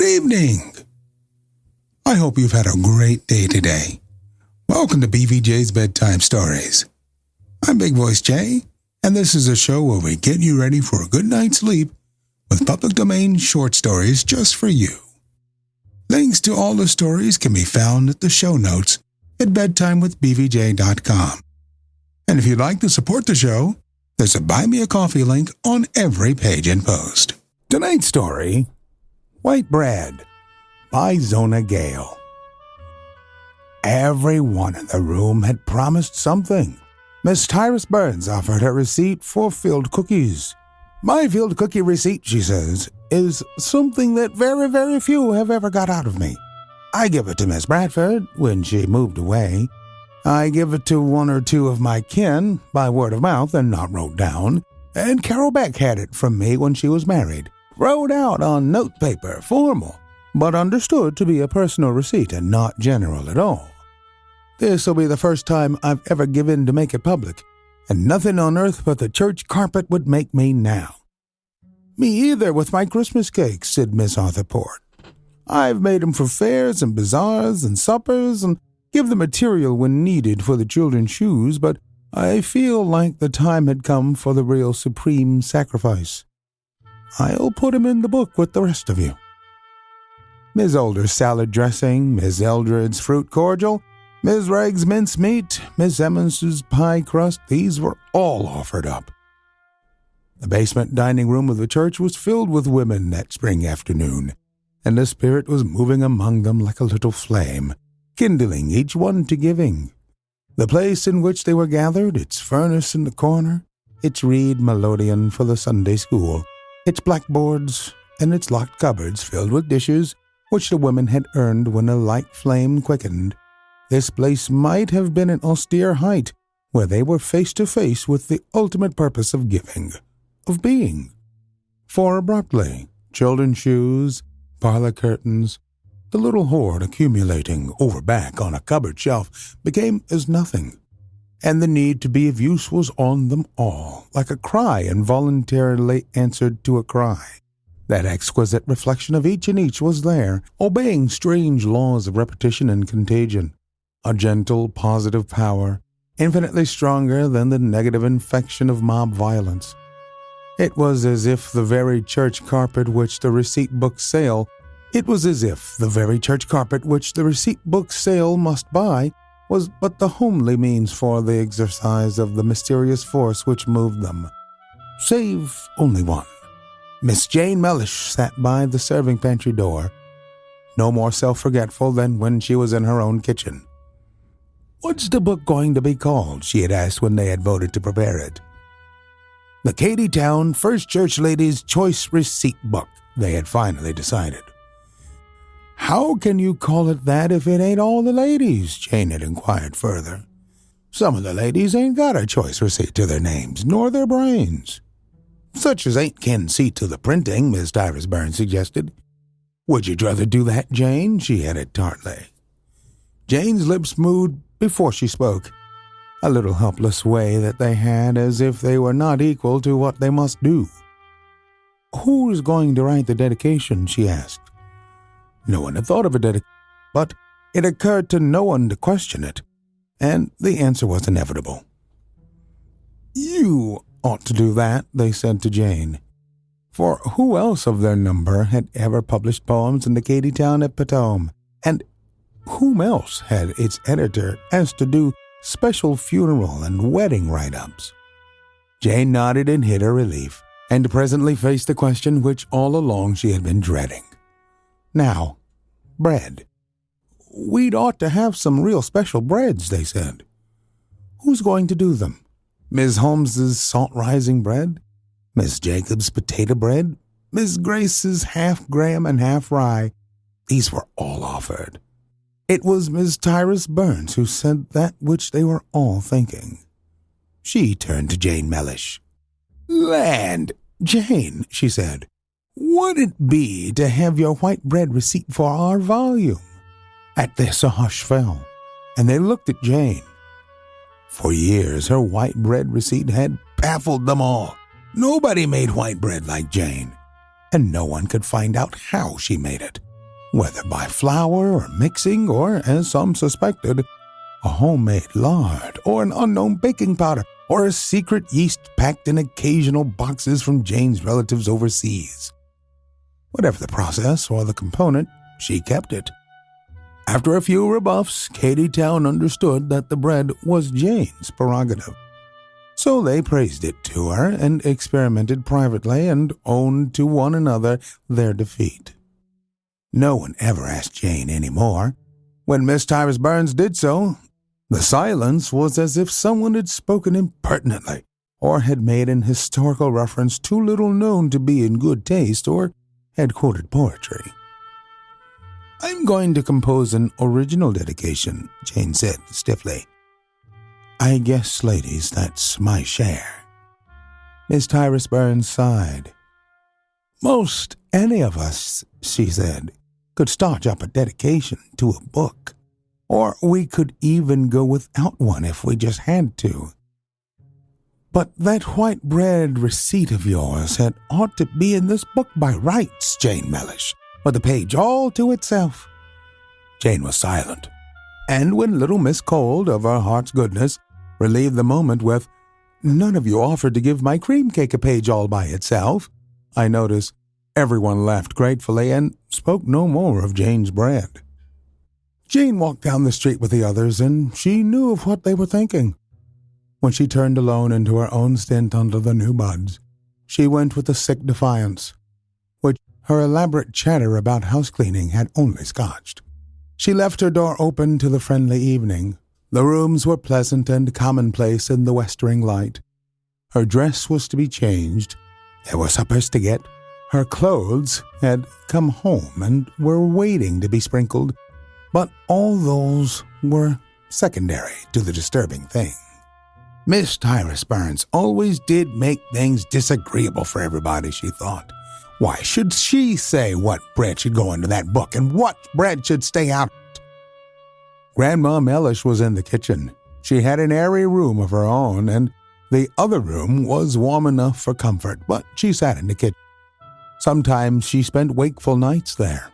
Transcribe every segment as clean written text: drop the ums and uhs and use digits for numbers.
Good evening. I hope you've had a great day today. Welcome to BVJ's Bedtime Stories. I'm BigVoicejay, and this is a show where we get you ready for a good night's sleep with public domain short stories just for you. Links to all the stories can be found at the show notes at bedtimewithbvj.com. And if you'd like to support the show, there's a Buy Me a Coffee link on every page and post. Tonight's story, White Bread, by Zona Gale. Everyone in the room had promised something. Miss Tyrus Burns offered her receipt for filled cookies. My filled cookie receipt, she says, is something that very, very few have ever got out of me. I give it to Miss Bradford when she moved away. I give it to one or two of my kin by word of mouth and not wrote down. And Carol Beck had it from me when she was married. Wrote out on note paper, formal, but understood to be a personal receipt and not general at all. This will be the first time I've ever given to make it public, and nothing on earth but the church carpet would make me now. Me either with my Christmas cakes, said Miss Arthur Port. I've made 'em for fairs and bazaars and suppers and give the material when needed for the children's shoes, but I feel like the time had come for the real supreme sacrifice. I'll put 'em in the book with the rest of you. Ms. Older's salad dressing, Ms. Eldred's fruit cordial, Ms. Ragg's mincemeat, Ms. Emmons's pie crust, these were all offered up. The basement dining room of the church was filled with women that spring afternoon, and the Spirit was moving among them like a little flame, kindling each one to giving. The place in which they were gathered, its furnace in the corner, its reed melodeon for the Sunday school, its blackboards, and its locked cupboards filled with dishes which the women had earned when a light flame quickened. This place might have been an austere height where they were face to face with the ultimate purpose of giving, of being. For abruptly, children's shoes, parlor curtains, the little hoard accumulating over back on a cupboard shelf became as nothing, and the need to be of use was on them all, like a cry involuntarily answered to a cry. That exquisite reflection of each and each was there, obeying strange laws of repetition and contagion, a gentle, positive power, infinitely stronger than the negative infection of mob violence. It was as if the very church carpet which the receipt book sale must buy was but the homely means for the exercise of the mysterious force which moved them. Save only one. Miss Jane Mellish sat by the serving pantry door, no more self-forgetful than when she was in her own kitchen. "What's the book going to be called?" she had asked when they had voted to prepare it. "The Katy Town First Church Ladies' Choice Receipt Book," they had finally decided. "How can you call it that if it ain't all the ladies?" Jane had inquired further. "Some of the ladies ain't got a choice receipt to their names, nor their brains." "Such as ain't can see to the printing," Miss Tyrus Burns suggested. "Would you rather do that, Jane?" she added tartly. Jane's lips moved before she spoke, a little helpless way that they had, as if they were not equal to what they must do. "Who's going to write the dedication?" she asked. No one had thought of a dedication, but it occurred to no one to question it, and the answer was inevitable. "You ought to do that," they said to Jane. For who else of their number had ever published poems in the Katy Town at Bedtime? And whom else had its editor asked to do special funeral and wedding write-ups? Jane nodded in hidden relief, and presently faced the question which all along she had been dreading. Now, bread. "We'd ought to have some real special breads," they said. "Who's going to do them? Miss Holmes's salt-rising bread? Miss Jacob's potato bread? Miss Grace's half-gram and half-rye?" These were all offered. It was Miss Tyrus Burns who said that which they were all thinking. She turned to Jane Mellish. "Land, Jane," she said, "would it be to have your white bread receipt for our volume?" At this a hush fell, and they looked at Jane. For years her white bread receipt had baffled them all. Nobody made white bread like Jane, and no one could find out how she made it. whether by flour or mixing or, as some suspected, a homemade lard or an unknown baking powder or a secret yeast packed in occasional boxes from Jane's relatives overseas. Whatever the process or the component, she kept it. After a few rebuffs, Katy Town understood that the bread was Jane's prerogative. So they praised it to her and experimented privately and owned to one another their defeat. No one ever asked Jane any more. When Miss Tyrus Burns did so, the silence was as if someone had spoken impertinently or had made an historical reference too little known to be in good taste or had quoted poetry. "I'm going to compose an original dedication," Jane said stiffly. "I guess, ladies, that's my share." Miss Tyrus Burns sighed. "Most any of us," she said, "could start up a dedication to a book. Or we could even go without one if we just had to. But that white bread receipt of yours had ought to be in this book by rights, Jane Mellish, with a page all to itself." Jane was silent, and when little Miss Cold, of her heart's goodness, relieved the moment with, "None of you offered to give my cream cake a page all by itself," I noticed everyone laughed gratefully and spoke no more of Jane's bread. Jane walked down the street with the others, and she knew of what they were thinking. When she turned alone into her own stint under the new buds, she went with a sick defiance, which her elaborate chatter about house-cleaning had only scotched. She left her door open to the friendly evening. The rooms were pleasant and commonplace in the westering light. Her dress was to be changed. There were suppers to get. Her clothes had come home and were waiting to be sprinkled. But all those were secondary to the disturbing thing. Miss Tyrus Burns always did make things disagreeable for everybody, she thought. Why should she say what bread should go into that book and what bread should stay out? Grandma Mellish was in the kitchen. She had an airy room of her own, and the other room was warm enough for comfort, but she sat in the kitchen. Sometimes she spent wakeful nights there.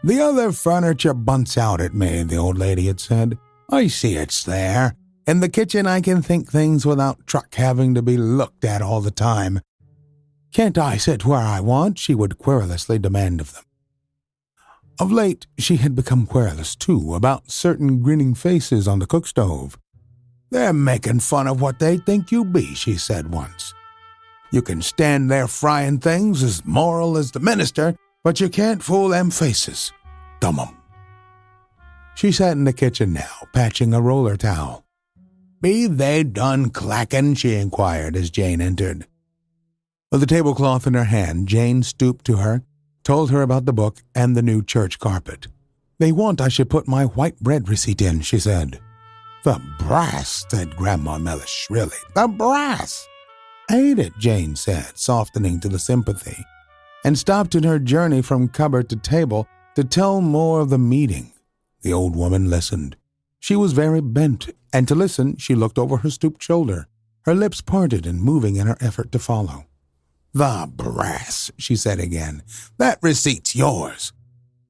"The other furniture bunts out at me," the old lady had said. "I see it's there. In the kitchen I can think things without truck having to be looked at all the time. Can't I sit where I want?" she would querulously demand of them. Of late she had become querulous, too, about certain grinning faces on the cook stove. "They're making fun of what they think you be," she said once. "You can stand there frying things as moral as the minister, but you can't fool them faces. Dumb 'em." She sat in the kitchen now, patching a roller towel. "Be they done clacking?" she inquired as Jane entered. With the tablecloth in her hand, Jane stooped to her, told her about the book and the new church carpet. "They want I should put my white bread receipt in," she said. "The brass," said Grandma Mellish shrilly. "The brass!" "Ain't it?" Jane said, softening to the sympathy, and stopped in her journey from cupboard to table to tell more of the meeting. The old woman listened. She was very bent, and to listen she looked over her stooped shoulder, her lips parted and moving in her effort to follow. "The brass," she said again. "That receipt's yours.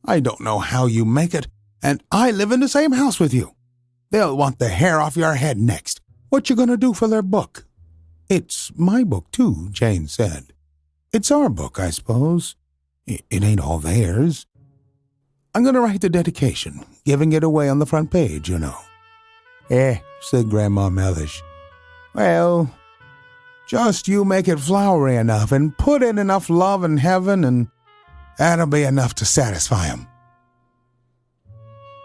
I don't know how you make it, and I live in the same house with you. They'll want the hair off your head next. What you gonna do for their book?" "It's my book, too," Jane said. "It's our book, I suppose. It ain't all theirs. I'm going to write the dedication, giving it away on the front page, you know." Said Grandma Mellish. "Well, just you make it flowery enough and put in enough love and heaven, and that'll be enough to satisfy 'em.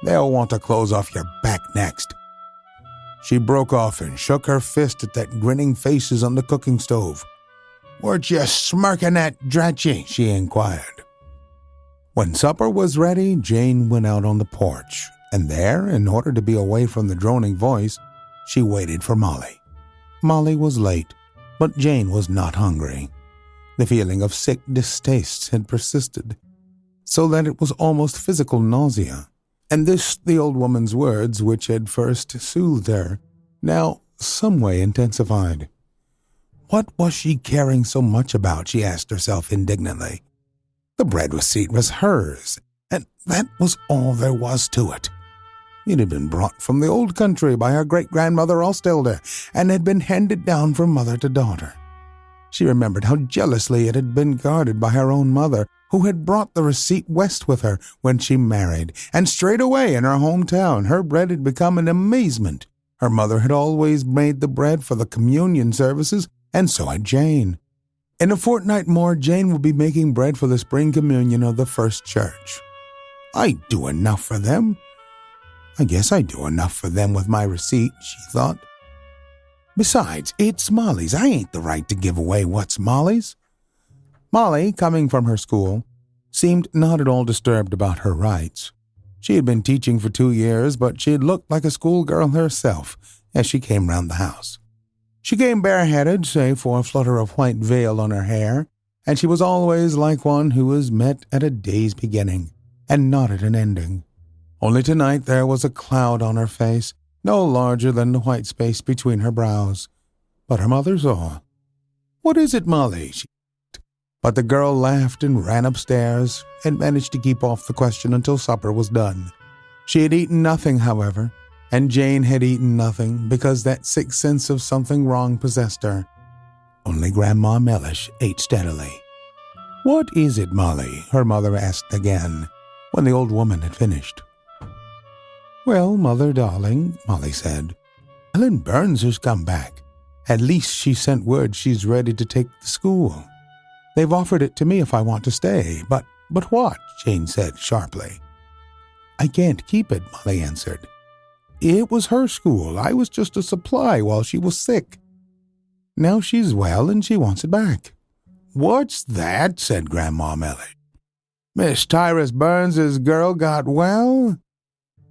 They'll want to close off your back next." She broke off and shook her fist at that grinning faces on the cooking stove. "Weren't you smirking at Dratchy?" she inquired. When supper was ready, Jane went out on the porch, and there, in order to be away from the droning voice, she waited for Molly. Molly was late, but Jane was not hungry. The feeling of sick distaste had persisted, so that it was almost physical nausea, and this the old woman's words, which had first soothed her, now some way intensified. What was she caring so much about, she asked herself indignantly. The bread receipt was hers, and that was all there was to it. It had been brought from the old country by her great-grandmother Ostilda, and had been handed down from mother to daughter. She remembered how jealously it had been guarded by her own mother, who had brought the receipt west with her when she married, and straight away in her hometown her bread had become an amazement. Her mother had always made the bread for the communion services, and so had Jane. In a fortnight more, Jane would be making bread for the spring communion of the First Church. I do enough for them. I guess I do enough for them with my receipt, she thought. Besides, it's Molly's. I ain't the right to give away what's Molly's. Molly, coming from her school, seemed not at all disturbed about her rights. She had been teaching for 2 years, but she had looked like a schoolgirl herself as she came round the house. She came bareheaded, save for a flutter of white veil on her hair, and she was always like one who was met at a day's beginning, and not at an ending. Only tonight there was a cloud on her face, no larger than the white space between her brows. But her mother saw. "What is it, Molly?" she asked. But the girl laughed and ran upstairs, and managed to keep off the question until supper was done. She had eaten nothing, however, and Jane had eaten nothing, because that sick sense of something wrong possessed her. Only Grandma Mellish ate steadily. "What is it, Molly?" her mother asked again, when the old woman had finished. "Well, Mother, darling," Molly said, "Ellen Burns has come back. At least she sent word she's ready to take the school. They've offered it to me if I want to stay. But what?" Jane said sharply. "I can't keep it," Molly answered. "It was her school. I was just a supply while she was sick. Now she's well and she wants it back." "What's that?" said Grandma Mellish. "Miss Tyrus Burns's girl got well?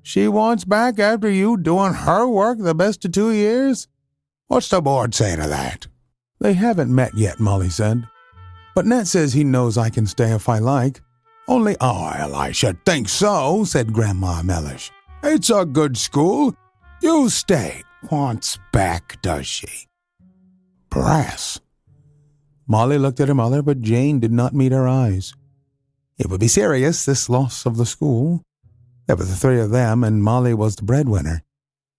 She wants back after you doing her work the best of 2 years? What's the board say to that?" "They haven't met yet," Molly said. "But Nat says he knows I can stay if I like. Only—" "Oh, well, I should think so," said Grandma Mellish. "It's a good school. You stay. Wants back, does she?" "Brass." Molly looked at her mother, but Jane did not meet her eyes. It would be serious, this loss of the school. There were the 3 of them, and Molly was the breadwinner.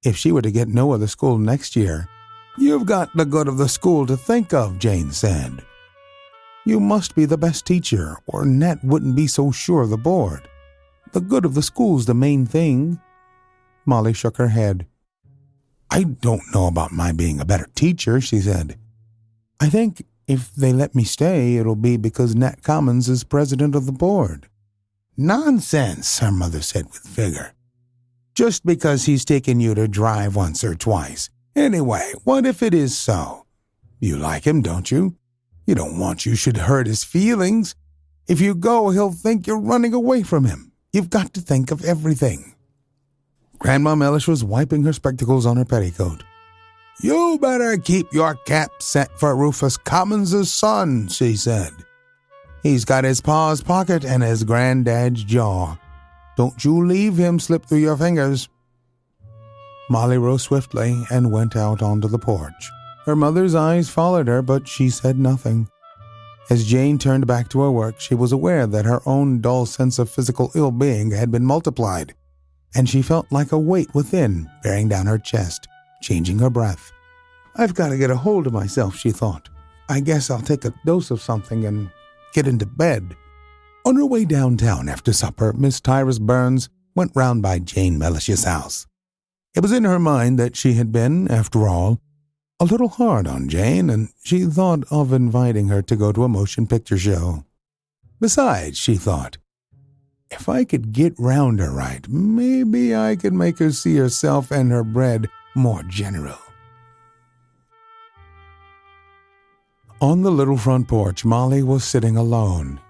If she were to get no other school next year— "You've got the good of the school to think of," Jane said. "You must be the best teacher, or Nat wouldn't be so sure of the board. The good of the school's the main thing." Molly shook her head. "I don't know about my being a better teacher," she said. "I think if they let me stay, it'll be because Nat Commons is president of the board." "Nonsense," her mother said with vigor. "Just because he's taken you to drive once or twice. Anyway, what if it is so? You like him, don't you? You don't want you should hurt his feelings. If you go, he'll think you're running away from him. You've got to think of everything." Grandma Mellish was wiping her spectacles on her petticoat. "You better keep your cap set for Rufus Commons' son," she said. "He's got his pa's pocket and his granddad's jaw. Don't you leave him slip through your fingers." Molly rose swiftly and went out onto the porch. Her mother's eyes followed her, but she said nothing. As Jane turned back to her work, she was aware that her own dull sense of physical ill-being had been multiplied, and she felt like a weight within bearing down her chest, changing her breath. "I've got to get a hold of myself," she thought. "I guess I'll take a dose of something and get into bed." On her way downtown after supper, Miss Tyrus Burns went round by Jane Mellish's house. It was in her mind that she had been, after all, a little hard on Jane, and she thought of inviting her to go to a motion picture show. Besides, she thought, if I could get round her right, maybe I could make her see herself and her bread more general. On the little front porch, Molly was sitting alone.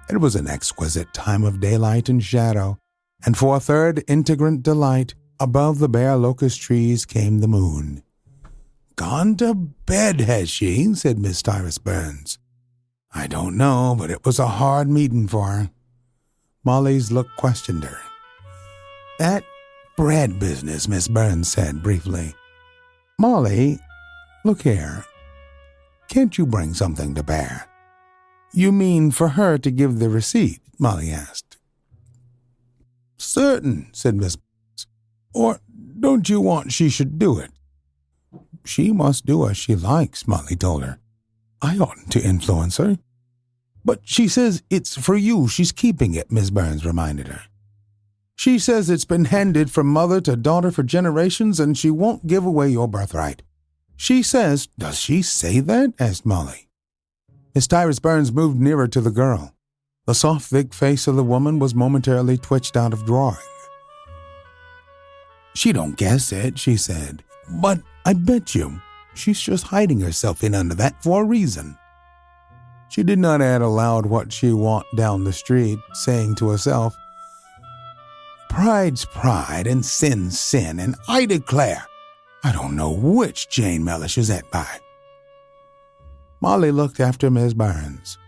It was an exquisite time of daylight and shadow, and for a third integrant delight, above the bare locust trees came the moon. "Gone to bed, has she?" said Miss Tyrus Burns. "I don't know, but it was a hard meeting for her." Molly's look questioned her. "That bread business," Miss Burns said briefly. "Molly, look here. Can't you bring something to bear?" "You mean for her to give the receipt?" Molly asked. certain, said Miss Burns. Or don't you want she should do it? She must do as she likes, Molly told her. I oughtn't to influence her. But she says it's for you she's keeping it, Miss Burns reminded her. She says it's been handed from mother to daughter for generations and she won't give away your birthright. She says, does she say that? Asked Molly. Miss Tyrus Burns moved nearer to the girl. The soft, thick face of the woman was momentarily twitched out of drawing. She don't guess it, she said, but I bet you she's just hiding herself in under that for a reason. She did not add aloud what she walked down the street, saying to herself, Pride's pride and sin's sin, and I declare, I don't know which Jane Mellish is at by. Molly looked after Miss Burns.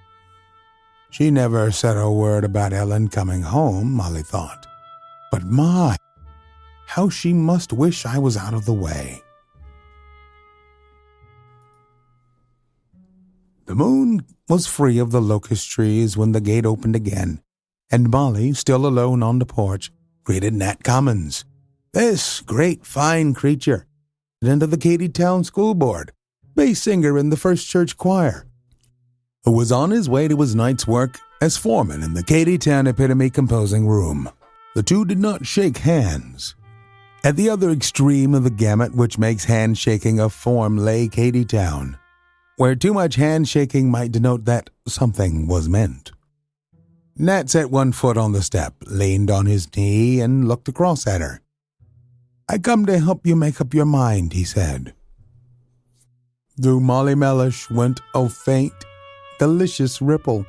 She never said a word about Ellen coming home, Molly thought. But my, how she must wish I was out of the way. The moon was free of the locust trees when the gate opened again, and Molly, still alone on the porch, greeted Nat Commons. This great fine creature, president of the Katy Town School Board, bass singer in the First Church Choir, who was on his way to his night's work as foreman in the Katy Town Epitome Composing Room. The two did not shake hands. At the other extreme of the gamut which makes handshaking a form lay Katy Town, where too much handshaking might denote that something was meant. Nat set one foot on the step, leaned on his knee, and looked across at her. I come to help you make up your mind, he said. Through Molly Mellish went a faint, delicious ripple.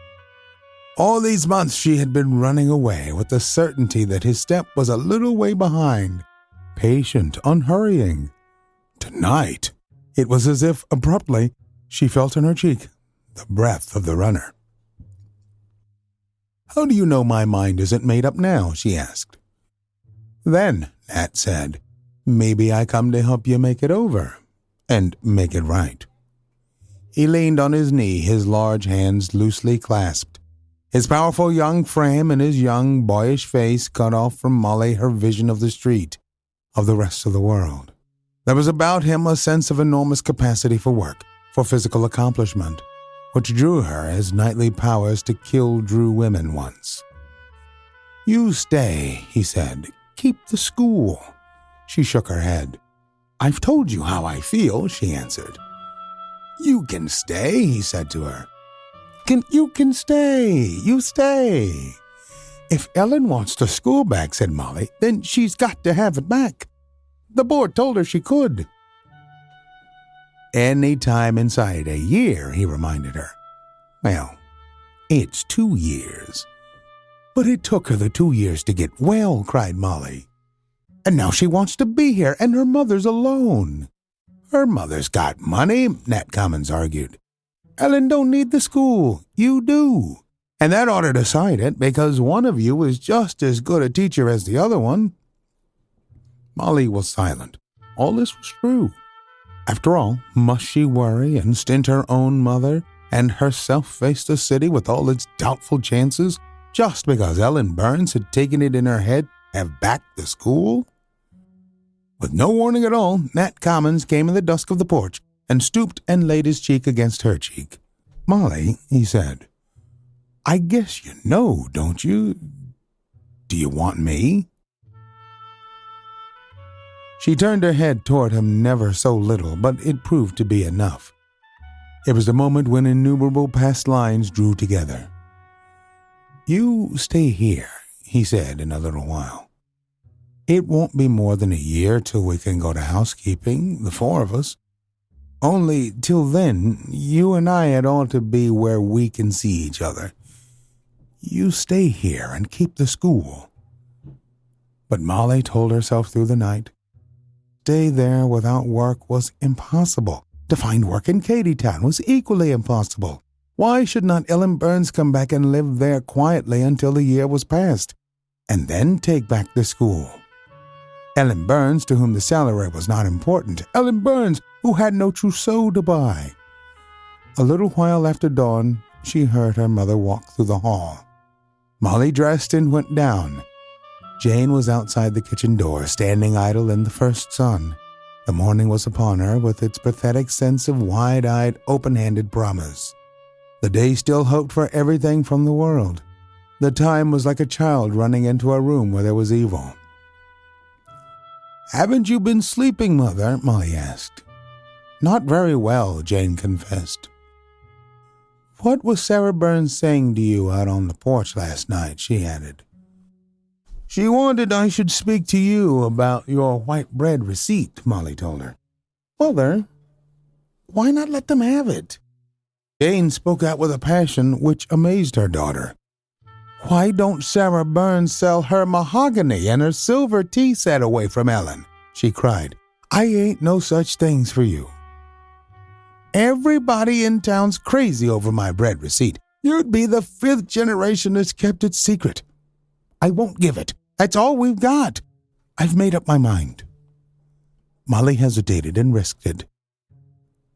All these months she had been running away with the certainty that his step was a little way behind, patient, unhurrying. Tonight, it was as if, abruptly, she felt on her cheek the breath of the runner. How do you know my mind isn't made up now? She asked. Then, Nat said, maybe I come to help you make it over and make it right. He leaned on his knee, his large hands loosely clasped. His powerful young frame and his young, boyish face cut off from Molly her vision of the street, of the rest of the world. There was about him a sense of enormous capacity for work, for physical accomplishment, which drew her as knightly powers to kill drew women once. You stay, he said. Keep the school. She shook her head. I've told you how I feel, she answered. You can stay, he said to her. You can stay. You stay. If Ellen wants the school back, said Molly, then she's got to have it back. The board told her she could. Any time inside a year, he reminded her. Well, it's 2 years. But it took her the 2 years to get well, cried Molly. And now she wants to be here, and her mother's alone. Her mother's got money, Nat Commons argued. Ellen don't need the school. You do. And that ought to decide it, because one of you is just as good a teacher as the other one. Molly was silent. All this was true. After all, must she worry and stint her own mother and herself face the city with all its doubtful chances just because Ellen Burns had taken it in her head to have backed the school? With no warning at all, Nat Commons came in the dusk of the porch and stooped and laid his cheek against her cheek. Molly, he said, I guess you know, don't you? Do you want me? She turned her head toward him never so little, but it proved to be enough. It was the moment when innumerable past lines drew together. You stay here, he said in a little while. It won't be more than a year till we can go to housekeeping, the four of us. Only till then, you and I had ought to be where we can see each other. You stay here and keep the school. But Molly told herself through the night, stay there without work was impossible. To find work in Katy Town was equally impossible. Why should not Ellen Burns come back and live there quietly until the year was past, and then take back the school? Ellen Burns, to whom the salary was not important. Ellen Burns, who had no trousseau to buy. A little while after dawn, she heard her mother walk through the hall. Molly dressed and went down. Jane was outside the kitchen door, standing idle in the first sun. The morning was upon her with its pathetic sense of wide-eyed, open-handed promise. The day still hoped for everything from the world. The time was like a child running into a room where there was evil. "Haven't you been sleeping, Mother?" Molly asked. "Not very well," Jane confessed. "What was Sarah Burns saying to you out on the porch last night?" she added. "She wanted I should speak to you about your white bread receipt," Molly told her. "Mother, why not let them have it?" Jane spoke out with a passion which amazed her daughter. "Why don't Sarah Burns sell her mahogany and her silver tea set away from Ellen?" she cried. "I ain't no such things for you. Everybody in town's crazy over my bread receipt. You'd be the 5th generation that's kept it secret. I won't give it. That's all we've got. I've made up my mind." Molly hesitated and risked it.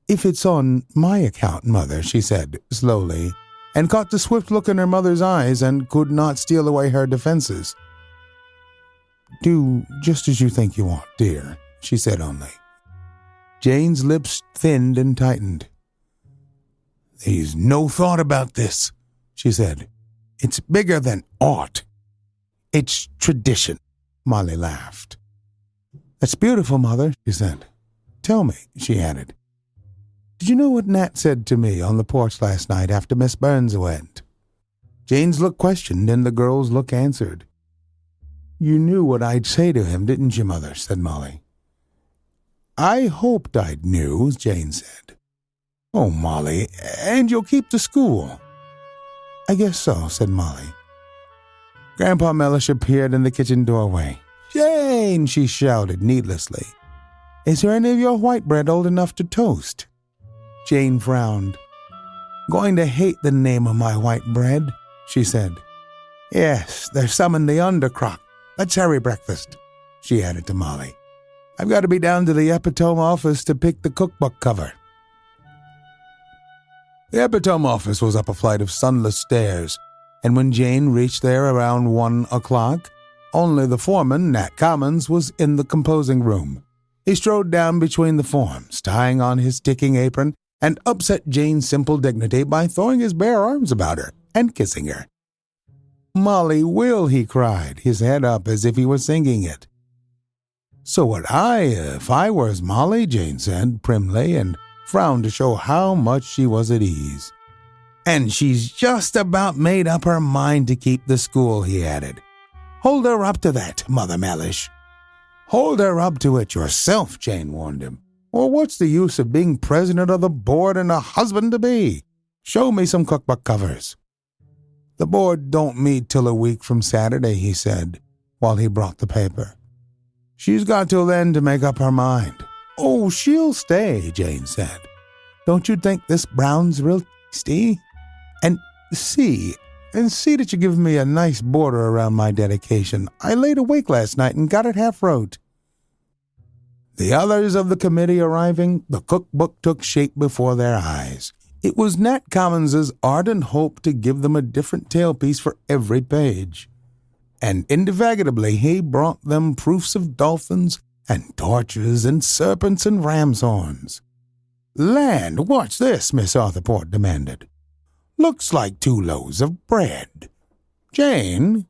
"If it's on my account, Mother," she said slowly, and caught the swift look in her mother's eyes and could not steal away her defenses. "Do just as you think you ought, dear," she said only. Jane's lips thinned and tightened. "There's no thought about this," she said. "It's bigger than ought. It's tradition." Molly laughed. "That's beautiful, Mother," she said. "Tell me," she added, "did you know what Nat said to me on the porch last night after Miss Burns went?" Jane's look questioned and the girl's look answered. "You knew what I'd say to him, didn't you, Mother?" said Molly. "I hoped I knew," Jane said. "Oh, Molly, and you'll keep the school?" "I guess so," said Molly. Grandpa Mellish appeared in the kitchen doorway. "Jane!" she shouted needlessly. "Is there any of your white bread old enough to toast?" Jane frowned. "Going to hate the name of my white bread," she said. "Yes, there's some in the undercrock. Let's hurry breakfast," she added to Molly. "I've got to be down to the Epitome office to pick the cookbook cover." The Epitome office was up a flight of sunless stairs, and when Jane reached there around 1 o'clock, only the foreman, Nat Commons, was in the composing room. He strode down between the forms, tying on his ticking apron, and upset Jane's simple dignity by throwing his bare arms about her and kissing her. "Molly Will," he cried, his head up as if he were singing it. "So would I, if I was Molly," Jane said primly, and frowned to show how much she was at ease. "And she's just about made up her mind to keep the school," he added. "Hold her up to that, Mother Mellish." "Hold her up to it yourself," Jane warned him. "Or what's the use of being president of the board and a husband-to-be? Show me some cookbook covers." "The board don't meet till a week from Saturday," he said, while he brought the paper. "She's got till then to make up her mind." "Oh, she'll stay," Jane said. "Don't you think this brown's real tasty? And see that you give me a nice border around my dedication. I laid awake last night and got it half-wrote." The others of the committee arriving, the cookbook took shape before their eyes. It was Nat Commons's ardent hope to give them a different tailpiece for every page. And indefatigably he brought them proofs of dolphins and torches and serpents and ram's horns. "Land, what's this?" Miss Arthurport demanded. "Looks like 2 loaves of bread. Jane,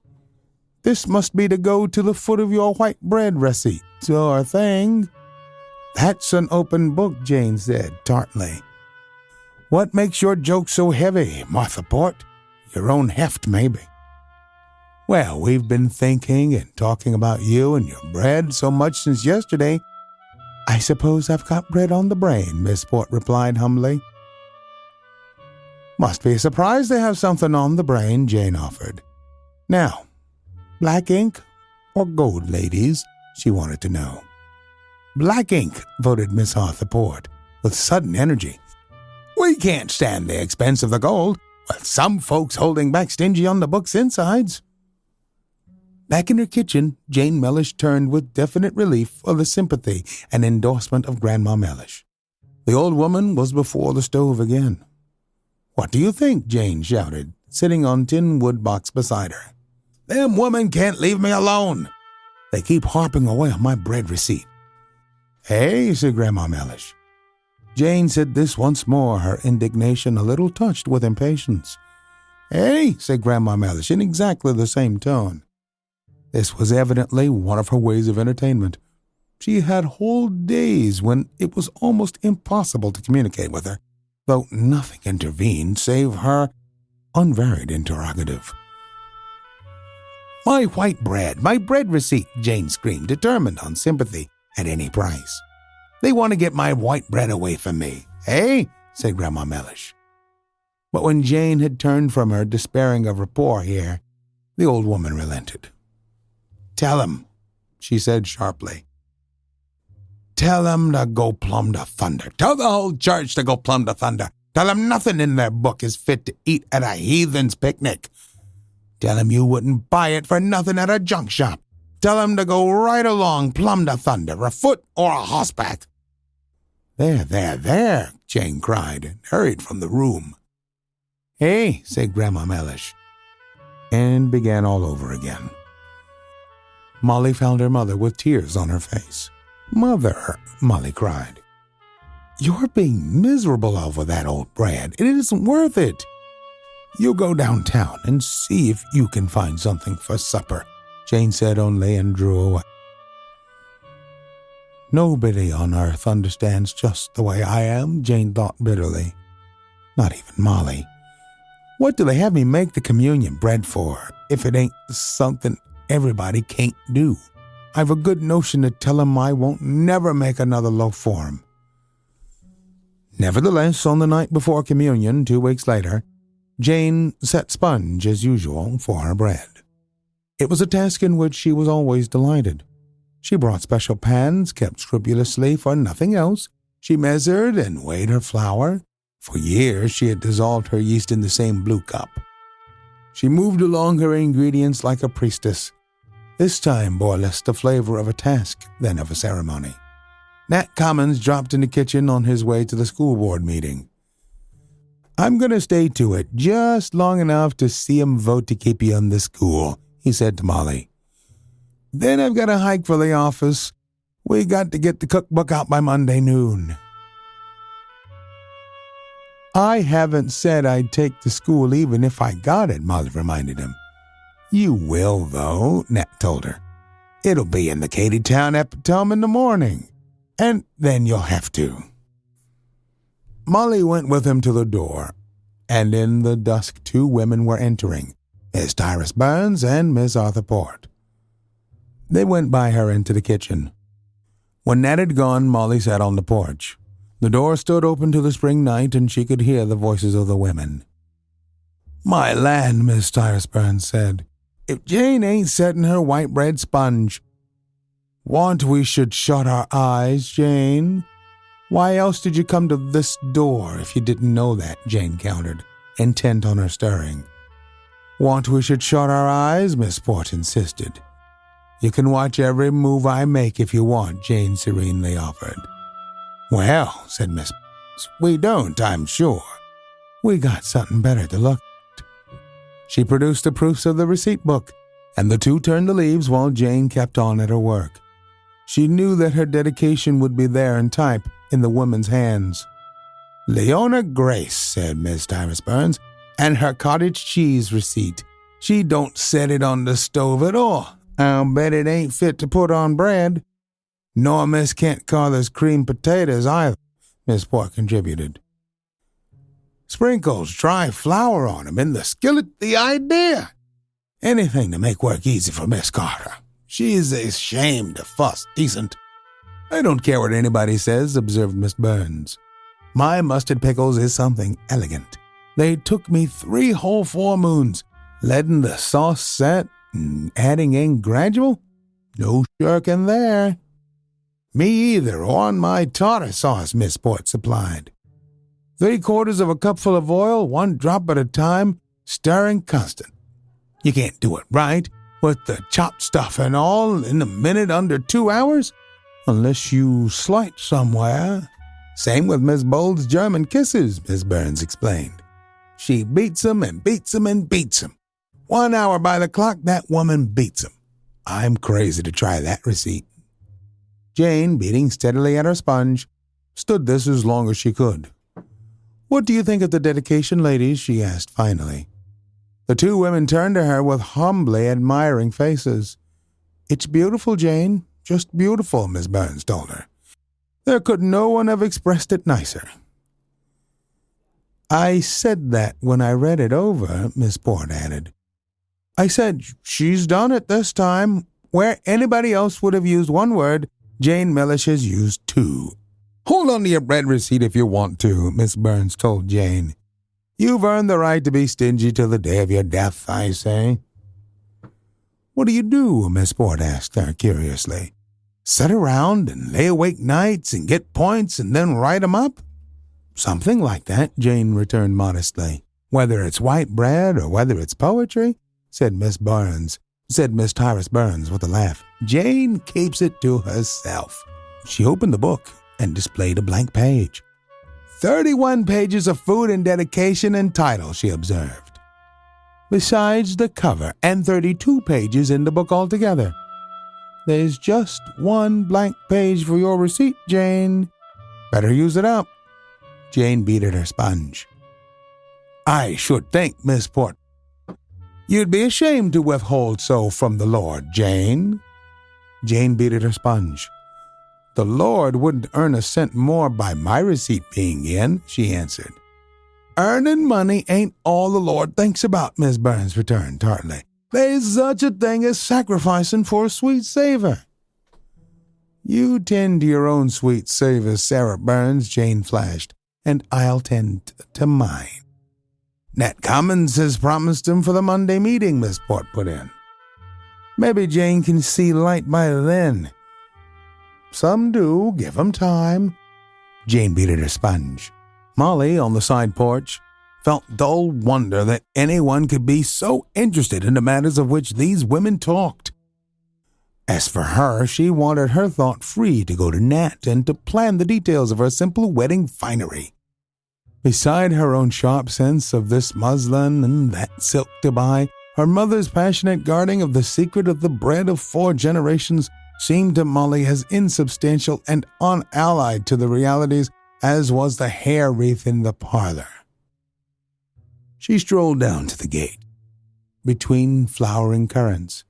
this must be to go to the foot of your white bread receipt, or thing." "That's an open book," Jane said tartly. "What makes your joke so heavy, Marthaport? Your own heft, maybe." "Well, we've been thinking and talking about you and your bread so much since yesterday. I suppose I've got bread on the brain," Miss Port replied humbly. "Must be a surprise to have something on the brain," Jane offered. "Now, black ink or gold, ladies?" she wanted to know. "Black ink," voted Miss Arthurport with sudden energy. "We can't stand the expense of the gold, with some folks holding back stingy on the book's insides." Back in her kitchen, Jane Mellish turned with definite relief for the sympathy and endorsement of Grandma Mellish. The old woman was before the stove again. "What do you think?" Jane shouted, sitting on tin wood box beside her. Them women can't leave me alone. They keep harping away on my bread receipt." "Hey," said Grandma Mellish. Jane said this once more, her indignation a little touched with impatience. "Hey," said Grandma Mellish in exactly the same tone. This was evidently one of her ways of entertainment. She had whole days when it was almost impossible to communicate with her, though nothing intervened save her unvaried interrogative. "My white bread, my bread receipt," Jane screamed, determined on sympathy at any price. "They want to get my white bread away from me." "Eh?" said Grandma Mellish. But when Jane had turned from her, despairing of rapport here, the old woman relented. "Tell 'em," she said sharply. "Tell 'em to go plumb to thunder. Tell the whole church to go plumb to thunder. Tell 'em nothing in their book is fit to eat at a heathen's picnic. Tell 'em you wouldn't buy it for nothing at a junk shop. Tell 'em to go right along plumb to thunder, afoot or a horseback." There, Jane cried and hurried from the room. "Hey," said Grandma Mellish, and began all over again. Molly found her mother with tears on her face. "Mother," Molly cried, "you're being miserable over that old bread. It isn't worth it. You go downtown and see if you can find something for supper," Jane said only and drew away. Nobody on earth understands just the way I am, Jane thought bitterly. Not even Molly. What do they have me make the communion bread for if it ain't something everybody can't do? I've a good notion to tell 'em I won't never make another loaf for 'em. Nevertheless, on the night before communion, 2 weeks later, Jane set sponge as usual for her bread. It was a task in which she was always delighted. She brought special pans, kept scrupulously for nothing else. She measured and weighed her flour. For years she had dissolved her yeast in the same blue cup. She moved along her ingredients like a priestess. This time bore less the flavor of a task than of a ceremony. Nat Commons dropped in the kitchen on his way to the school board meeting. "I'm going to stay to it just long enough to see 'em vote to keep you in the school," he said to Molly. "Then I've got to hike for the office. We got to get the cookbook out by Monday noon." "I haven't said I'd take the school even if I got it," Molly reminded him. "You will, though," Nat told her. "It'll be in the Cadytown Epitome in the morning, and then you'll have to." Molly went with him to the door, and in the dusk 2 women were entering, Miss Tyrus Burns and Miss Arthur Port. They went by her into the kitchen. When Nat had gone, Molly sat on the porch. The door stood open to the spring night, and she could hear the voices of the women. "My land," Miss Tyrus Burns said, "if Jane ain't setting her white bread sponge. Want we should shut our eyes, Jane? Why else did you come to this door if you didn't know that?" Jane countered, intent on her stirring. "Want we should shut our eyes?" Miss Port insisted. "You can watch every move I make if you want," Jane serenely offered. "Well," said Miss Port, "we don't, I'm sure. We got something better to look at." She produced the proofs of the receipt book, and the 2 turned the leaves while Jane kept on at her work. She knew that her dedication would be there in type in the woman's hands. "Leona Grace," said Miss Tyrus Burns, "and her cottage cheese receipt. She don't set it on the stove at all. I'll bet it ain't fit to put on bread. Nor Miss Kent Carter's creamed potatoes either," Miss Port contributed. "Sprinkles dry flour on 'em in the skillet, the idea! Anything to make work easy for Miss Carter. She's ashamed to fuss decent." "I don't care what anybody says," observed Miss Burns. "My mustard pickles is something elegant. They took me 3 whole forenoons, letting the sauce set and adding in gradual. No shirking there." "Me either, on my tartar sauce," Miss Port supplied. 3/4 of a cupful of oil, 1 drop at a time, stirring constant. You can't do it right, with the chopped stuff and all, in a minute under 2 hours, unless you slight somewhere. Same with Miss Bowles' German kisses," Miss Burns explained. "She beats 'em and beats 'em and beats 'em. 1 hour by the clock, that woman beats 'em. I'm crazy to try that receipt." Jane, beating steadily at her sponge, stood this as long as she could. "What do you think of the dedication, ladies?" she asked finally. The two women turned to her with humbly admiring faces. "It's beautiful, Jane, just beautiful," Miss Burns told her. "There could no one have expressed it nicer." "I said that when I read it over," Miss Port added. "I said, she's done it this time. Where anybody else would have used one word, Jane Mellish has used two." "Hold on to your bread receipt if you want to," Miss Burns told Jane. "You've earned the right to be stingy till the day of your death, I say." "What do you do?" Miss Port asked her curiously. "Sit around and lay awake nights and get points and then write 'em up?" "Something like that," Jane returned modestly. "Whether it's white bread or whether it's poetry," said Miss Tyrus Burns with a laugh, "Jane keeps it to herself." She opened the book and displayed a blank page. 31 pages of food and dedication and title, she observed, besides the cover, and 32 pages in the book altogether. "There's just one blank page for your receipt, Jane. Better use it up." Jane beat at her sponge. "I should think, Miss Port, you'd be ashamed to withhold so from the Lord, Jane." Jane beat at her sponge. "The Lord wouldn't earn a cent more by my receipt being in," she answered. "Earning money ain't all the Lord thinks about," Miss Burns returned tartly. "There's such a thing as sacrificing for a sweet savor." "You tend to your own sweet savors, Sarah Burns," Jane flashed, "and I'll tend to mine." "Nat Cummins has promised him for the Monday meeting," Miss Port put in. "Maybe Jane can see light by then." "Some do. Give 'em time." Jane beat at her sponge. Molly, on the side porch, felt dull wonder that anyone could be so interested in the matters of which these women talked. As for her, she wanted her thought free to go to Nat and to plan the details of her simple wedding finery. Beside her own sharp sense of this muslin and that silk to buy, her mother's passionate guarding of the secret of the bread of 4 generations seemed to Molly as insubstantial and unallied to the realities as was the hair wreath in the parlor. She strolled down to the gate, between flowering currants.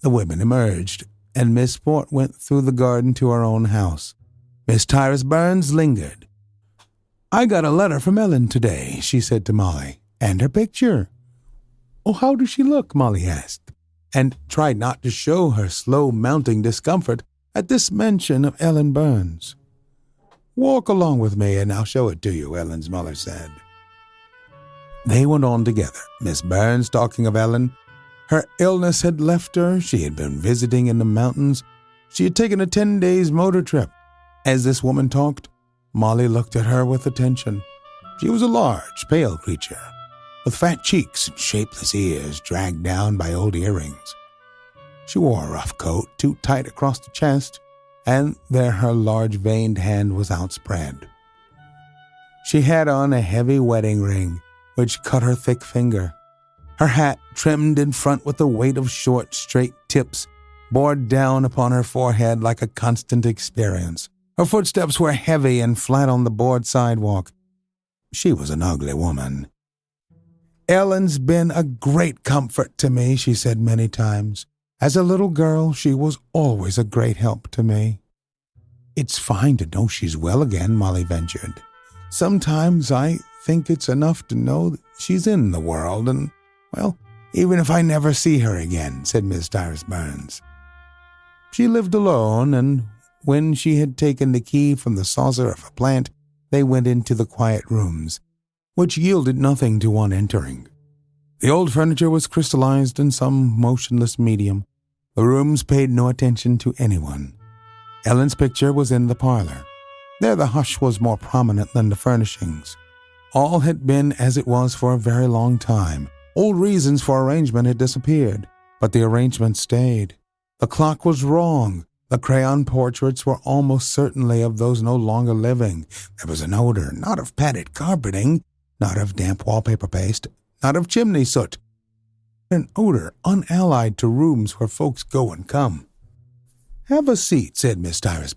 The women emerged, and Miss Port went through the garden to her own house. Miss Tyrus Burns lingered. "I got a letter from Ellen today," she said to Molly, "and her picture." "Oh, how does she look?" Molly asked, and tried not to show her slow-mounting discomfort at this mention of Ellen Burns. "Walk along with me and I'll show it to you," Ellen's mother said. They went on together, Miss Burns talking of Ellen. Her illness had left her. She had been visiting in the mountains. She had taken a 10 days motor trip. As this woman talked, Molly looked at her with attention. She was a large, pale creature, with fat cheeks and shapeless ears dragged down by old earrings. She wore a rough coat, too tight across the chest, and there her large veined hand was outspread. She had on a heavy wedding ring, which cut her thick finger. Her hat, trimmed in front with the weight of short, straight tips, bore down upon her forehead like a constant experience. Her footsteps were heavy and flat on the board sidewalk. She was an ugly woman. "Ellen's been a great comfort to me," she said many times. "As a little girl, she was always a great help to me." "It's fine to know she's well again," Molly ventured. "Sometimes I think it's enough to know that she's in the world, and, well, even if I never see her again," said Miss Tyrus Burns. She lived alone, and when she had taken the key from the saucer of a plant, they went into the quiet rooms, which yielded nothing to one entering. The old furniture was crystallized in some motionless medium. The rooms paid no attention to anyone. Ellen's picture was in the parlor. There the hush was more prominent than the furnishings. All had been as it was for a very long time. Old reasons for arrangement had disappeared, but the arrangement stayed. The clock was wrong. The crayon portraits were almost certainly of those no longer living. There was an odor, not of padded carpeting, not of damp wallpaper paste, not of chimney soot, an odor unallied to rooms where folks go and come. "Have a seat," said Miss Tyrus.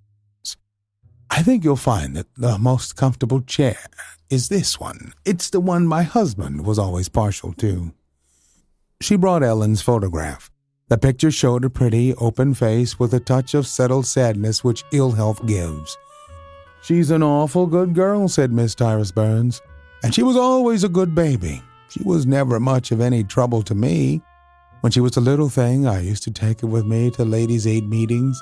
"I think you'll find that the most comfortable chair is this one. It's the one my husband was always partial to." She brought Ellen's photograph. The picture showed a pretty, open face with a touch of settled sadness which ill health gives. "She's an awful good girl," said Miss Tyrus Burns, "and she was always a good baby. She was never much of any trouble to me. When she was a little thing, I used to take her with me to ladies' aid meetings.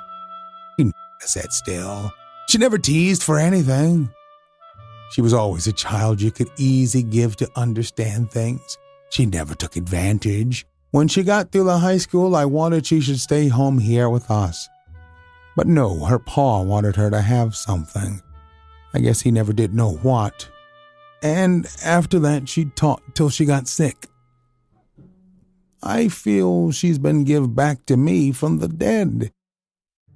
She never sat still. She never teased for anything. She was always a child you could easy give to understand things. She never took advantage. When she got through the high school, I wanted she should stay home here with us. But no, her pa wanted her to have something. I guess he never did know what. And after that, she taught till she got sick. I feel she's been give back to me from the dead.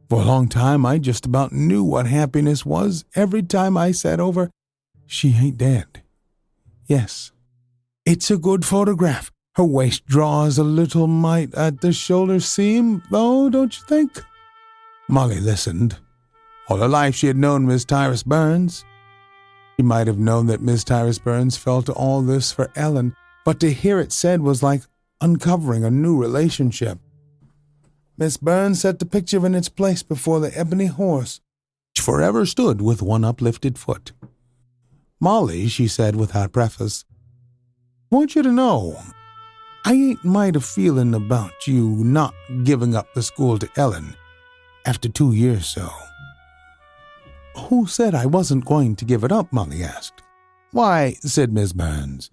For a long time, I just about knew what happiness was every time I said over, 'She ain't dead.' Yes, it's a good photograph. Her waist draws a little mite at the shoulder seam, though, don't you think?" Molly listened. All her life she had known Miss Tyrus Burns. She might have known that Miss Tyrus Burns felt all this for Ellen, but to hear it said was like uncovering a new relationship. Miss Burns set the picture in its place before the ebony horse, which forever stood with one uplifted foot. "Molly," she said without preface, "I want you to know, I ain't mighty feeling about you not giving up the school to Ellen after 2 years so." "Who said I wasn't going to give it up?" Molly asked. "Why," said Miss Burns,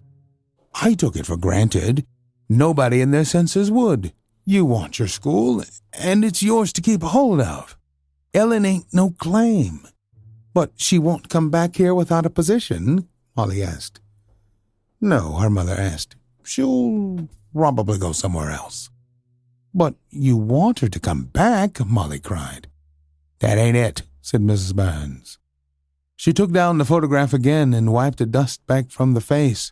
"I took it for granted. Nobody in their senses would. You want your school, and it's yours to keep a hold of. Ellen ain't no claim." "But she won't come back here without a position?" Molly asked. "No," her mother asked. "She'll probably go somewhere else." "But you want her to come back," Molly cried. "That ain't it," said Mrs. Burns. She took down the photograph again and wiped the dust back from the face.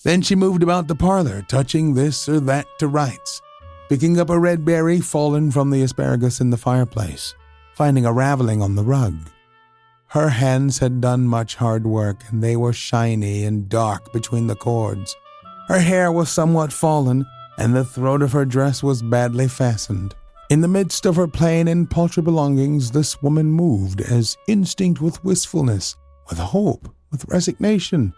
Then she moved about the parlor, touching this or that to rights, picking up a red berry fallen from the asparagus in the fireplace, finding a raveling on the rug. Her hands had done much hard work, and they were shiny and dark between the cords. Her hair was somewhat fallen, and the throat of her dress was badly fastened. In the midst of her plain and paltry belongings, this woman moved as instinct with wistfulness, with hope, with resignation,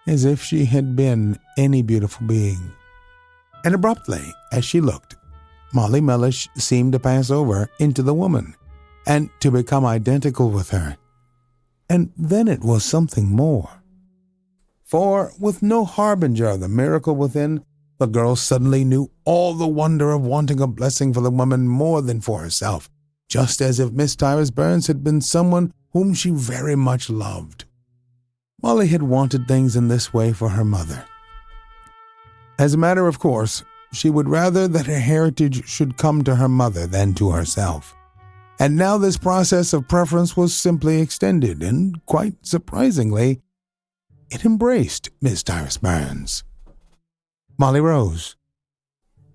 as if she had been any beautiful being. And abruptly, as she looked, Molly Mellish seemed to pass over into the woman, and to become identical with her. And then it was something more. For, with no harbinger of the miracle within, the girl suddenly knew all the wonder of wanting a blessing for the woman more than for herself, just as if Miss Tyrus Burns had been someone whom she very much loved. Molly had wanted things in this way for her mother. As a matter of course, she would rather that her heritage should come to her mother than to herself. And now this process of preference was simply extended, and quite surprisingly, it embraced Miss Tyrus Burns. Molly rose.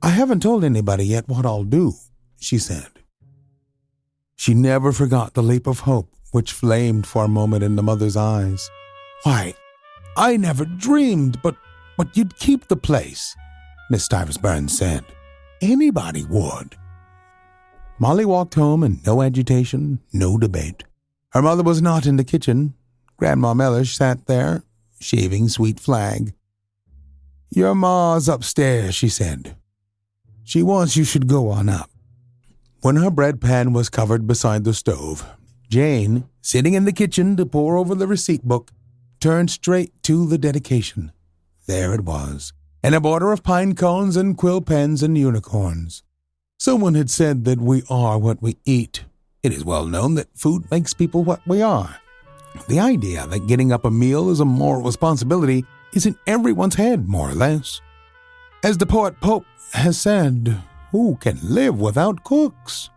"I haven't told anybody yet what I'll do," she said. She never forgot the leap of hope which flamed for a moment in the mother's eyes. "Why, I never dreamed, but you'd keep the place," Miss Tyrus Burns said. "Anybody would." Molly walked home in no agitation, no debate. Her mother was not in the kitchen. Grandma Mellish sat there, shaving sweet flag. "Your ma's upstairs," she said. "She wants you should go on up." When her bread pan was covered beside the stove, Jane, sitting in the kitchen to pore over the receipt book, turned straight to the dedication. There it was, in a border of pine cones and quill pens and unicorns. Someone had said that we are what we eat. It is well known that food makes people what we are. The idea that getting up a meal is a moral responsibility is in everyone's head, more or less. As the poet Pope has said, who can live without cooks?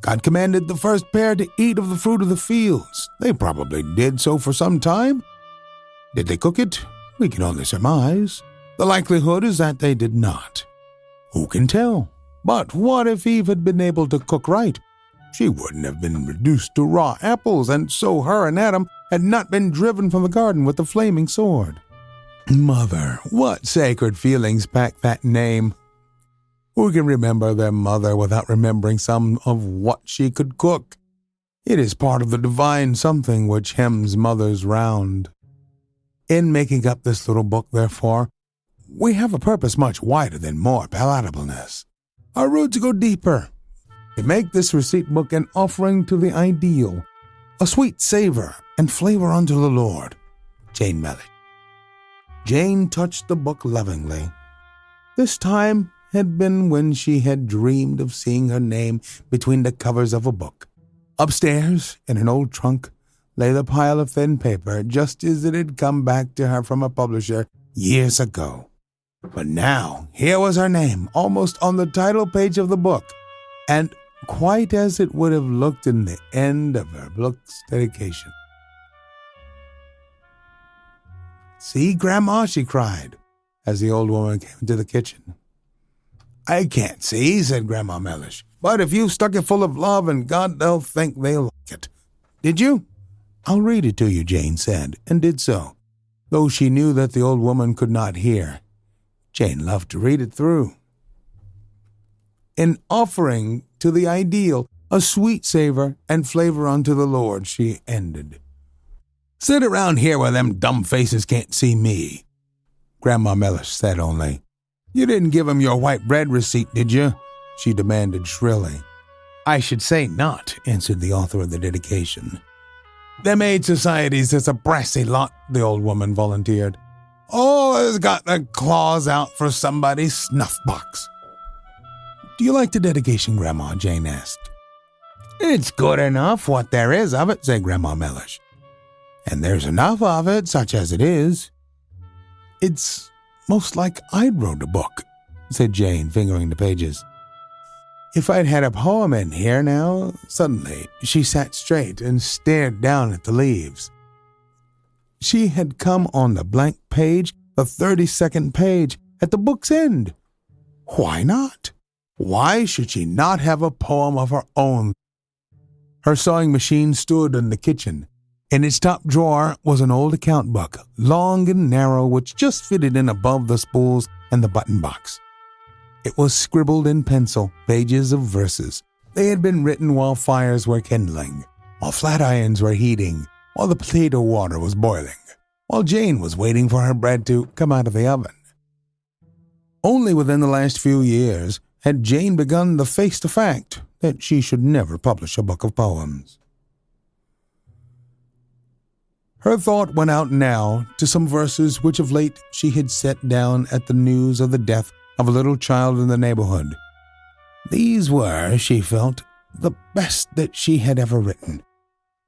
God commanded the first pair to eat of the fruit of the fields. They probably did so for some time. Did they cook it? We can only surmise. The likelihood is that they did not. Who can tell? But what if Eve had been able to cook right? She wouldn't have been reduced to raw apples, and so her and Adam had not been driven from the garden with the flaming sword. Mother, what sacred feelings pack that name? Who can remember their mother without remembering some of what she could cook? It is part of the divine something which hems mothers round. In making up this little book, therefore, we have a purpose much wider than more palatableness. Our roots go deeper. We make this receipt book an offering to the ideal, a sweet savor and flavor unto the Lord. Jane Mellish. Jane touched the book lovingly. This time had been when she had dreamed of seeing her name between the covers of a book. Upstairs, in an old trunk, lay the pile of thin paper, just as it had come back to her from a publisher years ago. But now, here was her name, almost on the title page of the book, and quite as it would have looked in the end of her book's dedication. "See, Grandma," she cried, as the old woman came into the kitchen. "I can't see," said Grandma Mellish, "but if you've stuck it full of love and God, they'll think they'll like it. Did you?" "I'll read it to you," Jane said, and did so, though she knew that the old woman could not hear. Jane loved to read it through. "In offering to the ideal, a sweet savor and flavor unto the Lord," she ended. "Sit around here where them dumb faces can't see me," Grandma Mellish said only. "You didn't give 'em your white bread receipt, did you?" she demanded shrilly. "I should say not," answered the author of the dedication. "Them aid societies is a brassy lot," the old woman volunteered. "Always got their claws out for somebody's snuff box." "Do you like the dedication, Grandma?" Jane asked. "It's good enough, what there is of it," said Grandma Mellish. "And there's enough of it, such as it is." "It's most like I'd wrote a book," said Jane, fingering the pages. "If I'd had a poem in here now..." Suddenly, she sat straight and stared down at the leaves. She had come on the blank page, the 32nd page, at the book's end. Why not? Why should she not have a poem of her own? Her sewing machine stood in the kitchen. In its top drawer was an old account book, long and narrow, which just fitted in above the spools and the button box. It was scribbled in pencil, pages of verses. They had been written while fires were kindling, while flat irons were heating, while the potato water was boiling, while Jane was waiting for her bread to come out of the oven. Only within the last few years had Jane begun to face the fact that she should never publish a book of poems. Her thought went out now to some verses which of late she had set down at the news of the death of a little child in the neighborhood. These were, she felt, the best that she had ever written.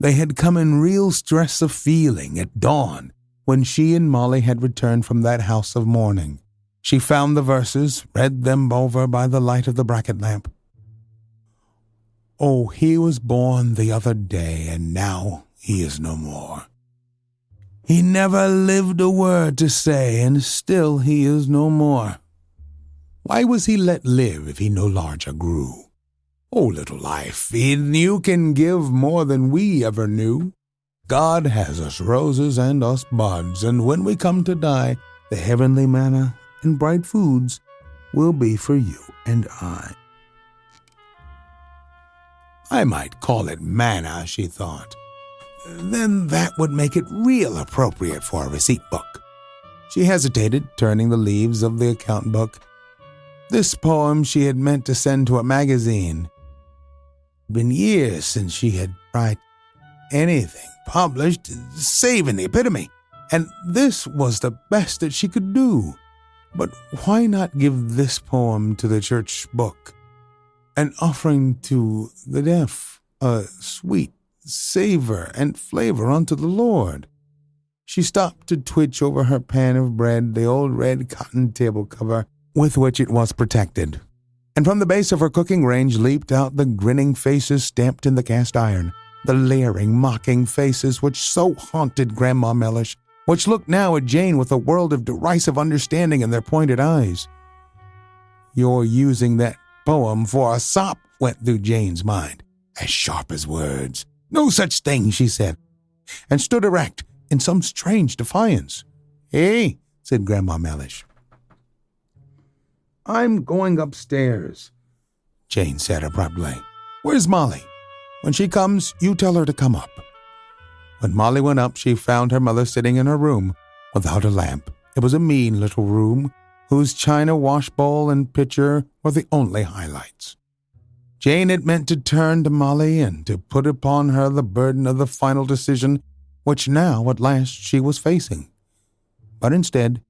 They had come in real stress of feeling at dawn, when she and Molly had returned from that house of mourning. She found the verses, read them over by the light of the bracket lamp. "Oh, he was born the other day, and now he is no more. He never lived a word to say, and still he is no more. Why was he let live if he no larger grew? Oh, little life, you can give more than we ever knew. God has us roses and us buds, and when we come to die, the heavenly manna and bright foods will be for you and I." I might call it manna, she thought. Then that would make it real appropriate for a receipt book. She hesitated, turning the leaves of the account book. This poem she had meant to send to a magazine. It had been years since she had tried anything published, saving the epitome, and this was the best that she could do. But why not give this poem to the church book, an offering to the deaf, a sweet savor and flavor unto the Lord? She stopped to twitch over her pan of bread the old red cotton table cover with which it was protected, and from the base of her cooking range leaped out the grinning faces stamped in the cast iron, the leering, mocking faces which so haunted Grandma Mellish, which looked now at Jane with a world of derisive understanding in their pointed eyes. You're using that poem for a sop, went through Jane's mind, as sharp as words. No such thing, she said, and stood erect in some strange defiance. Hey, said Grandma Mellish. I'm going upstairs, Jane said abruptly. Where's Molly? When she comes, you tell her to come up. When Molly went up, she found her mother sitting in her room without a lamp. It was a mean little room, whose china washbowl and pitcher were the only highlights. Jane had meant to turn to Molly and to put upon her the burden of the final decision which now at last she was facing. But instead,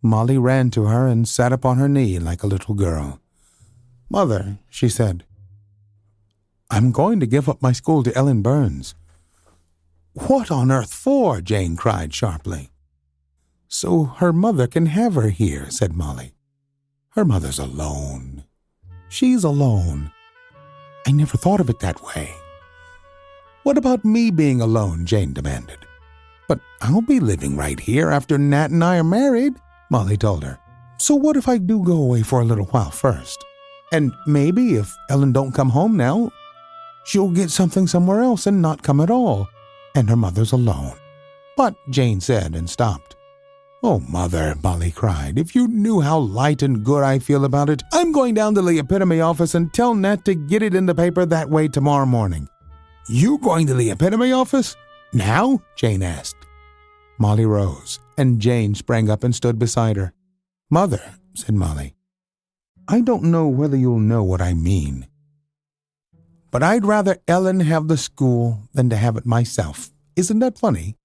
Molly ran to her and sat upon her knee like a little girl. Mother, she said, I'm going to give up my school to Ellen Burns. What on earth for? Jane cried sharply. So her mother can have her here, said Molly. Her mother's alone. She's alone. I never thought of it that way. What about me being alone? Jane demanded. But I'll be living right here after Nat and I are married, Molly told her. So what if I do go away for a little while first? And maybe if Ellen don't come home now, she'll get something somewhere else and not come at all, and her mother's alone. But, Jane said and stopped. Oh, Mother, Molly cried, if you knew how light and good I feel about it, I'm going down to the epitome office and tell Nat to get it in the paper that way tomorrow morning. You going to the epitome office? Now? Jane asked. Molly rose, and Jane sprang up and stood beside her. Mother, said Molly, I don't know whether you'll know what I mean, but I'd rather Ellen have the school than to have it myself. Isn't that funny?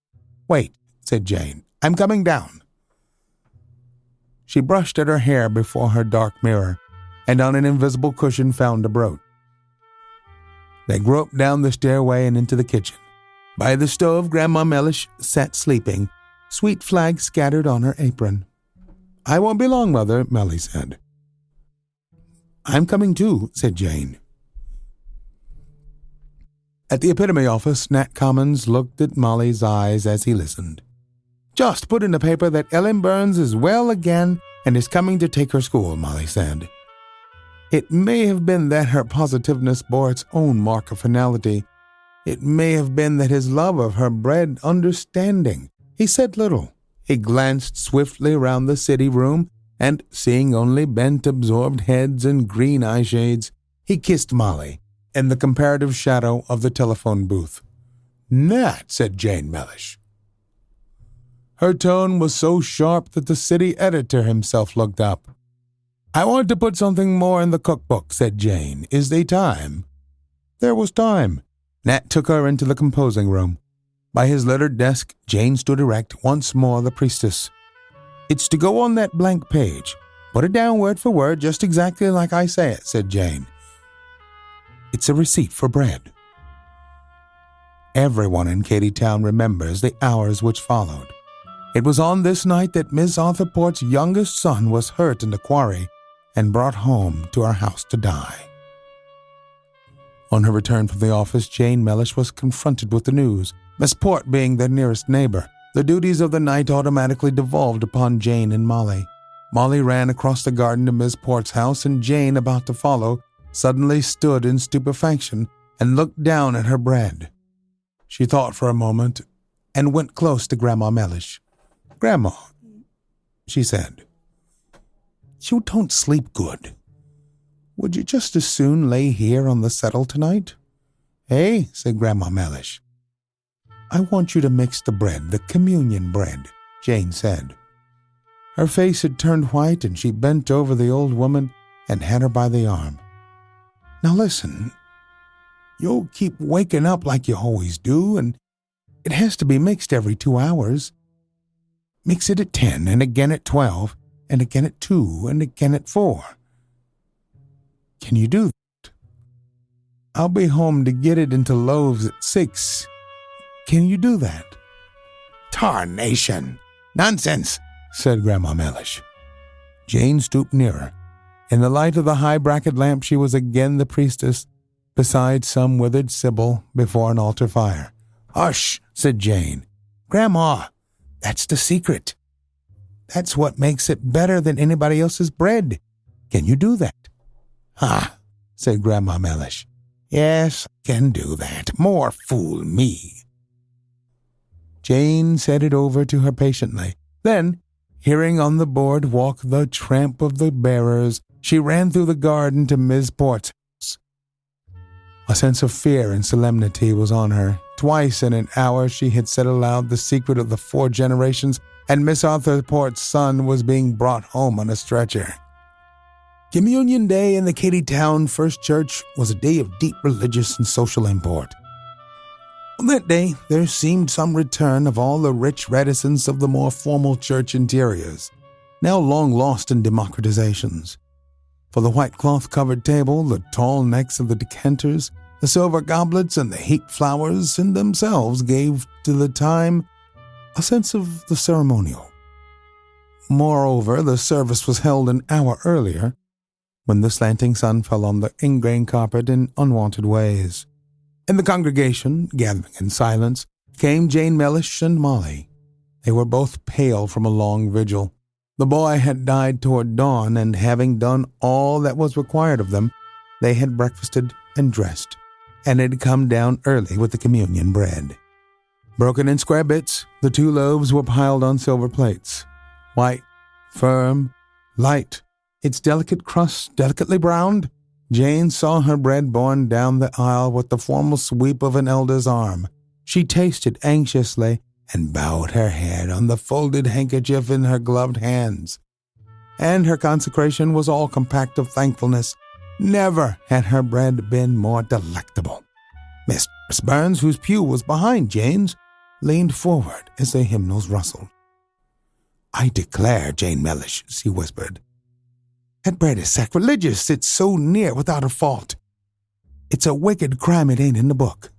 Wait, said Jane, I'm coming down. She brushed at her hair before her dark mirror, and on an invisible cushion found a brooch. They groped down the stairway and into the kitchen. By the stove, Grandma Mellish sat sleeping, sweet flags scattered on her apron. I won't be long, Mother, Melly said. I'm coming too, said Jane. At the epitome office, Nat Commons looked at Molly's eyes as he listened. Just put in the paper that Ellen Burns is well again and is coming to take her school, Molly said. It may have been that her positiveness bore its own mark of finality. It may have been that his love of her bred understanding. He said little. He glanced swiftly round the city room, and, seeing only bent, absorbed heads and green eye shades, he kissed Molly in the comparative shadow of the telephone booth. Nat, said Jane Mellish. Her tone was so sharp that the city editor himself looked up. I want to put something more in the cookbook, said Jane. Is there time? There was time. Nat took her into the composing room. By his littered desk, Jane stood erect, once more the priestess. It's to go on that blank page. Put it down word for word, just exactly like I say it, said Jane. It's a receipt for bread. Everyone in Cadytown remembers the hours which followed. It was on this night that Miss Arthur Port's youngest son was hurt in the quarry and brought home to our house to die. On her return from the office, Jane Mellish was confronted with the news. Miss Port being their nearest neighbor, the duties of the night automatically devolved upon Jane and Molly. Molly ran across the garden to Miss Port's house, and Jane, about to follow, suddenly stood in stupefaction and looked down at her bread. She thought for a moment and went close to Grandma Mellish. Grandma, she said, you don't sleep good. Would you just as soon lay here on the settle tonight? Hey, said Grandma Mellish. I want you to mix the bread, the communion bread, Jane said. Her face had turned white, and she bent over the old woman and had her by the arm. Now listen, you'll keep waking up like you always do, and it has to be mixed every 2 hours. Mix it at 10, and again at 12, and again at 2, and again at 4. Can you do that? I'll be home to get it into loaves at 6. Can you do that? Tarnation! Nonsense, said Grandma Mellish. Jane stooped nearer. In the light of the high bracket lamp, she was again the priestess, beside some withered sibyl before an altar fire. Hush, said Jane. Grandma, that's the secret. That's what makes it better than anybody else's bread. Can you do that?" "Ah," said Grandma Mellish. "Yes, I can do that. More fool me." Jane said it over to her patiently. Then, hearing on the boardwalk the tramp of the bearers, she ran through the garden to Miss Port's house. A sense of fear and solemnity was on her. Twice in an hour she had said aloud the secret of the 4 generations, and Miss Arthur Port's son was being brought home on a stretcher. Communion Day in the Katytown First Church was a day of deep religious and social import. On that day, there seemed some return of all the rich reticence of the more formal church interiors, now long lost in democratizations. For the white cloth-covered table, the tall necks of the decanters, the silver goblets, and the heaped flowers in themselves gave to the time a sense of the ceremonial. Moreover, the service was held an hour earlier, when the slanting sun fell on the ingrain carpet in unwonted ways. In the congregation, gathering in silence, came Jane Mellish and Molly. They were both pale from a long vigil. The boy had died toward dawn, and having done all that was required of them, they had breakfasted and dressed, and had come down early with the communion bread. Broken in square bits, the 2 loaves were piled on silver plates. White, firm, light, its delicate crust delicately browned, Jane saw her bread borne down the aisle with the formal sweep of an elder's arm. She tasted anxiously and bowed her head on the folded handkerchief in her gloved hands. And her consecration was all compact of thankfulness. Never had her bread been more delectable. Miss Burns, whose pew was behind Jane's, leaned forward as the hymnals rustled. "I declare, Jane Mellish," she whispered, "that bread is sacrilegious. It's so near without a fault. It's a wicked crime it ain't in the book."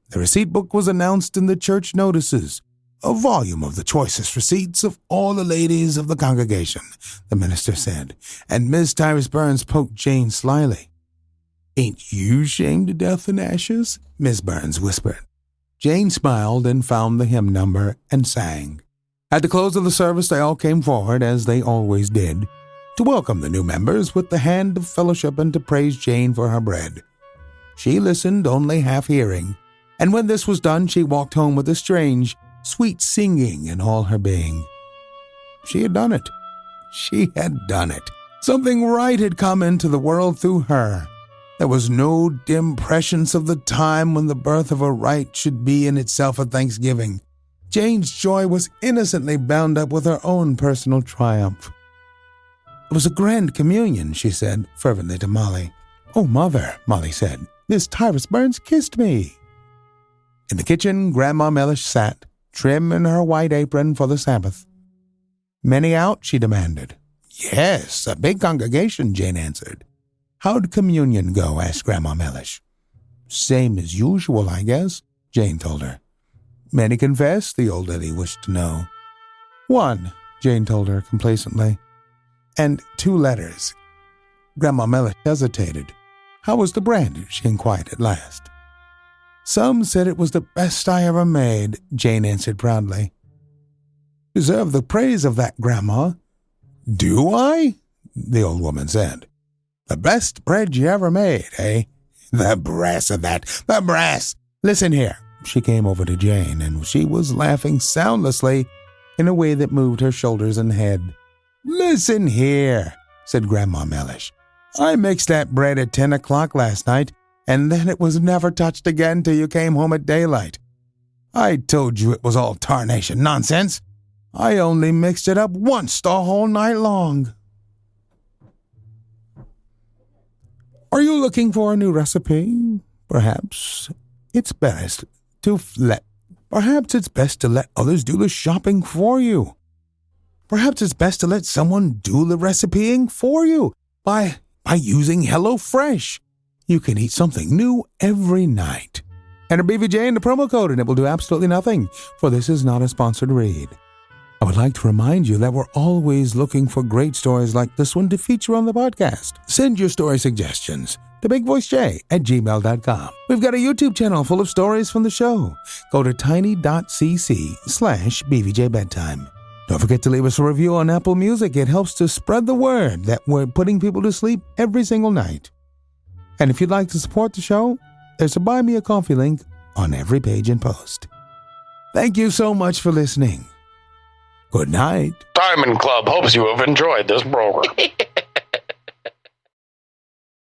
The receipt book was announced in the church notices, a volume of the choicest receipts of all the ladies of the congregation, the minister said, and Miss Tyrus Burns poked Jane slyly. "Ain't you shamed to death in ashes?" Miss Burns whispered. Jane smiled and found the hymn number and sang. At the close of the service, they all came forward, as they always did, to welcome the new members with the hand of fellowship and to praise Jane for her bread. She listened, only half hearing, and when this was done, she walked home with a strange, sweet singing in all her being. She had done it. She had done it. Something right had come into the world through her. There was no dim prescience of the time when the birth of a right should be in itself a thanksgiving. Jane's joy was innocently bound up with her own personal triumph. "It was a grand communion," she said fervently to Molly. "Oh, Mother," Molly said, "Miss Tyrus Burns kissed me." In the kitchen, Grandma Mellish sat, trim in her white apron for the Sabbath. "Many out?" she demanded. "Yes, a big congregation," Jane answered. "How'd communion go?" asked Grandma Mellish. "Same as usual, I guess," Jane told her. "Many confess?" the old lady wished to know. "1," Jane told her complacently. "And 2 letters." Grandma Mellish hesitated. "How was the bread?" she inquired at last. "Some said it was the best I ever made," Jane answered proudly. "Deserve the praise of that, Grandma." "Do I?" the old woman said. "The best bread you ever made, eh? The brass of that, the brass! Listen here." She came over to Jane, and she was laughing soundlessly in a way that moved her shoulders and head. "Listen here," said Grandma Mellish. "I mixed that bread at 10 o'clock last night, and then it was never touched again till you came home at daylight. I told you it was all tarnation nonsense. I only mixed it up once the whole night long." Are you looking for a new recipe? Perhaps it's best to let others do the shopping for you. Perhaps it's best to let someone do the recipeing for you by using HelloFresh. You can eat something new every night. Enter BVJ in the promo code and it will do absolutely nothing, for this is not a sponsored read. I would like to remind you that we're always looking for great stories like this one to feature on the podcast. Send your story suggestions to bigvoicejay@gmail.com. We've got a YouTube channel full of stories from the show. Go to tiny.cc/BVJ Bedtime. Don't forget to leave us a review on Apple Music. It helps to spread the word that we're putting people to sleep every single night. And if you'd like to support the show, there's a Buy Me a Coffee link on every page and post. Thank you so much for listening. Good night. Diamond Club hopes you have enjoyed this program.